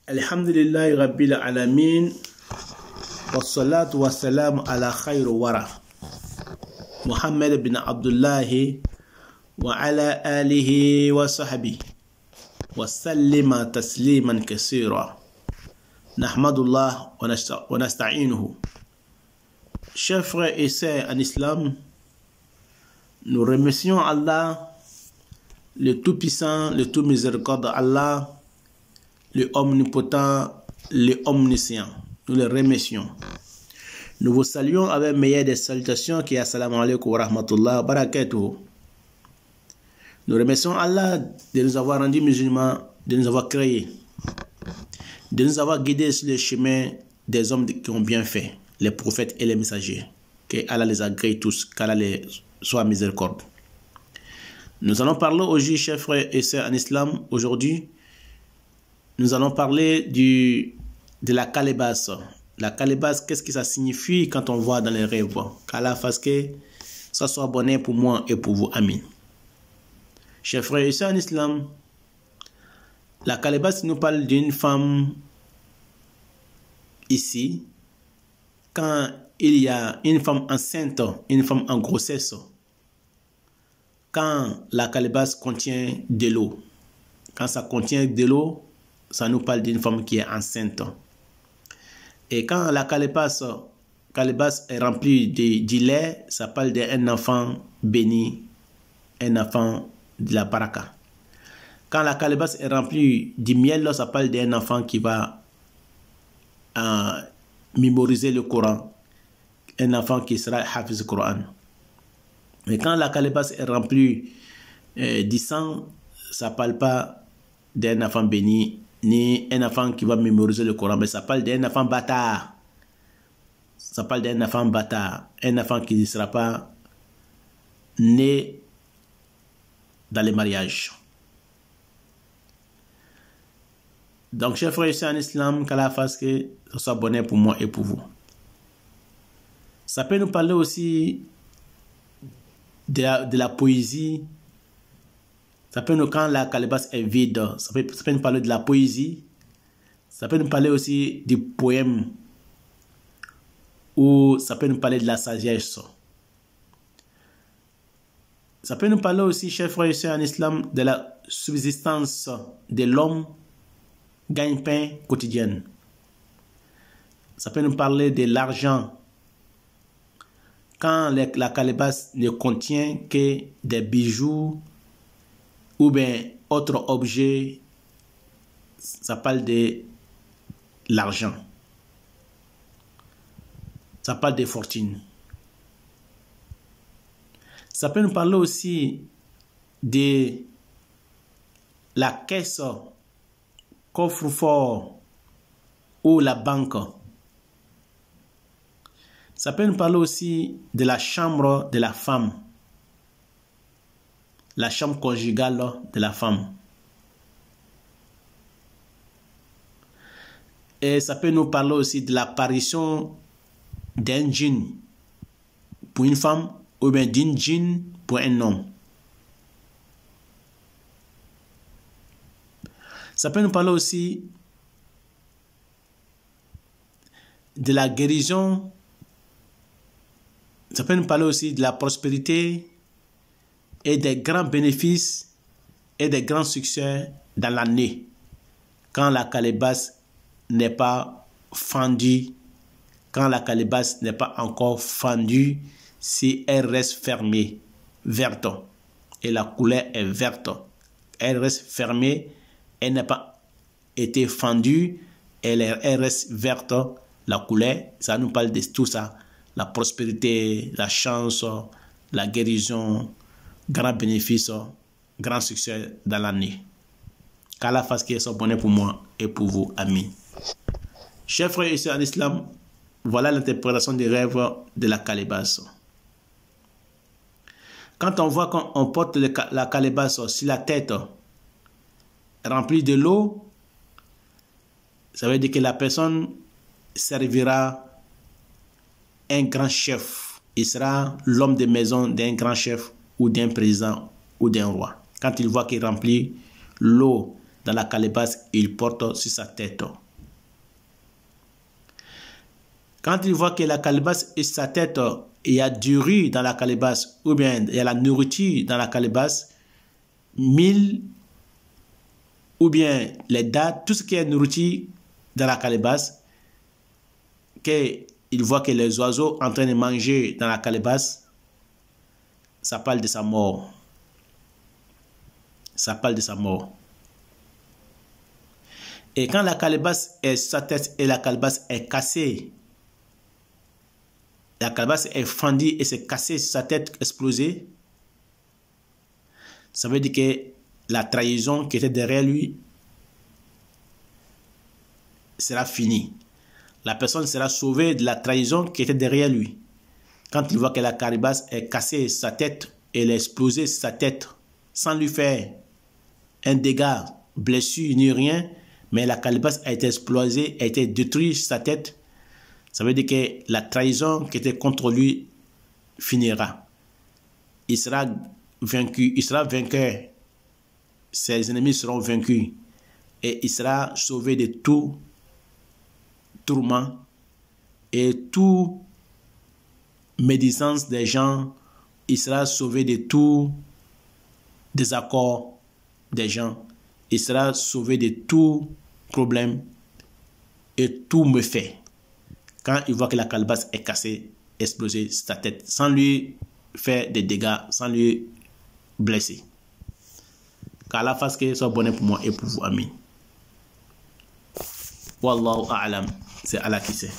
Alhamdulillahi Rabbil Alamin. Wassalatu wassalamu ala khayru wara. Muhammad bin Abdullahi wa ala alihi wa sahbihi. Wa sallima tasliman kaseera. Nahmadullah wa nasta'inuhu. Chers frères et sœurs en islam, nous remercions Allah, le Tout-Puissant, le Tout-Miséricorde, Allah, le Omnipotent, le Omniscient. Nous le remercions. Nous vous saluons avec meilleure des salutations qui est assalamu alaikum wa rahmatullah wa barakatuh. Nous remercions Allah de nous avoir rendus musulmans, de nous avoir créés, de nous avoir guidés sur le chemin des hommes qui ont bien fait, les prophètes et les messagers. Que Allah les agrée tous, qu'Allah les soit miséricorde. Nous allons parler aujourd'hui, chers frères et sœurs en islam, aujourd'hui, nous allons parler de la calebasse. La calebasse, qu'est-ce que ça signifie quand on voit dans les rêves? Qu'Allah fasse que ça soit bonheur pour moi et pour vous. Amin. Chers frères et sœurs en islam, la calebasse nous parle d'une femme ici, quand il y a une femme enceinte, une femme en grossesse, quand la calebasse contient de l'eau. Quand ça contient de l'eau, ça nous parle d'une femme qui est enceinte. Et quand la calebasse est remplie de lait, ça parle d'un enfant béni, un enfant de la baraka. Quand la calebasse est remplie de miel, ça parle d'un enfant qui va mémoriser le Coran, un enfant qui sera hafiz du Coran. Mais quand la calebasse est remplie de sang, ça ne parle pas d'un enfant béni, ni un enfant qui va mémoriser le Coran, mais ça parle d'un enfant bâtard. Ça parle d'un enfant bâtard, un enfant qui ne sera pas né dans les mariages. Donc, chers frères et sœurs en islam, qu'Allah fasse que ce soit bonheur pour moi et pour vous. Ça peut nous parler aussi de la poésie. Ça peut nous, quand la calebasse est vide, ça peut nous parler de la poésie. Ça peut nous parler aussi du poème. Ou ça peut nous parler de la sagesse. Ça peut nous parler aussi, chers frères et sœurs en islam, de la subsistance de l'homme gagne-pain quotidienne. Ça peut nous parler de l'argent. Quand la calebasse ne contient que des bijoux ou bien autre objet, ça parle de l'argent. Ça parle des fortunes. Ça peut nous parler aussi de la caisse, coffre-fort ou la banque. Ça peut nous parler aussi de la chambre de la femme. La chambre conjugale de la femme. Et ça peut nous parler aussi de l'apparition d'un djinn pour une femme ou bien d'une djinn pour un homme. Ça peut nous parler aussi de la guérison. Ça peut nous parler aussi de la prospérité et des grands bénéfices et des grands succès dans l'année. Quand la calebasse n'est pas fendue, quand la calebasse n'est pas encore fendue, si elle reste fermée, verte, et la couleur est verte, elle reste fermée, elle n'a pas été fendue, elle reste verte, la couleur, ça nous parle de tout ça, la prospérité, la chance, la guérison, grand bénéfice, grand succès dans l'année. Qu'Allah fasse qu'il soit bonheur pour moi et pour vous. Amin. Chers frères et sœurs en islam, voilà l'interprétation des rêves de la calebasse. Quand on voit qu'on porte la calebasse sur la tête remplie de l'eau, ça veut dire que la personne servira un grand chef. Il sera l'homme de maison d'un grand chef ou d'un président ou d'un roi. Quand il voit qu'il remplit l'eau dans la calebasse, il porte sur sa tête. Quand il voit que la calebasse et sa tête, il y a du riz dans la calebasse, ou bien il y a la nourriture dans la calebasse, mille, ou bien les dattes, tout ce qui est nourriture dans la calebasse, qu'il voit que les oiseaux en train de manger dans la calebasse, ça parle de sa mort. Ça parle de sa mort. Et quand la calebasse est sa tête et la calebasse est cassée, la calebasse est fendue et s'est cassée sur sa tête, explosée, ça veut dire que la trahison qui était derrière lui sera finie. La personne sera sauvée de la trahison qui était derrière lui. Quand il voit que la calebasse est cassée sur sa tête et elle est explosée sur sa tête sans lui faire un dégât, blessure ni rien, mais la calebasse a été explosée, a été détruite sur sa tête, ça veut dire que la trahison qui était contre lui finira. Il sera vaincu, il sera vainqueur. Ses ennemis seront vaincus. Et il sera sauvé de tout tourment et tout médisance des gens. Il sera sauvé de tout désaccord des gens. Il sera sauvé de tout problème et tout méfait. Quand il voit que la calebasse est cassée, explosée sur sa tête, sans lui faire des dégâts, sans lui blesser. Qu'Allah fasse que ce soit bonheur pour moi et pour vous, amis. Wallahu a'lam. C'est Allah qui sait.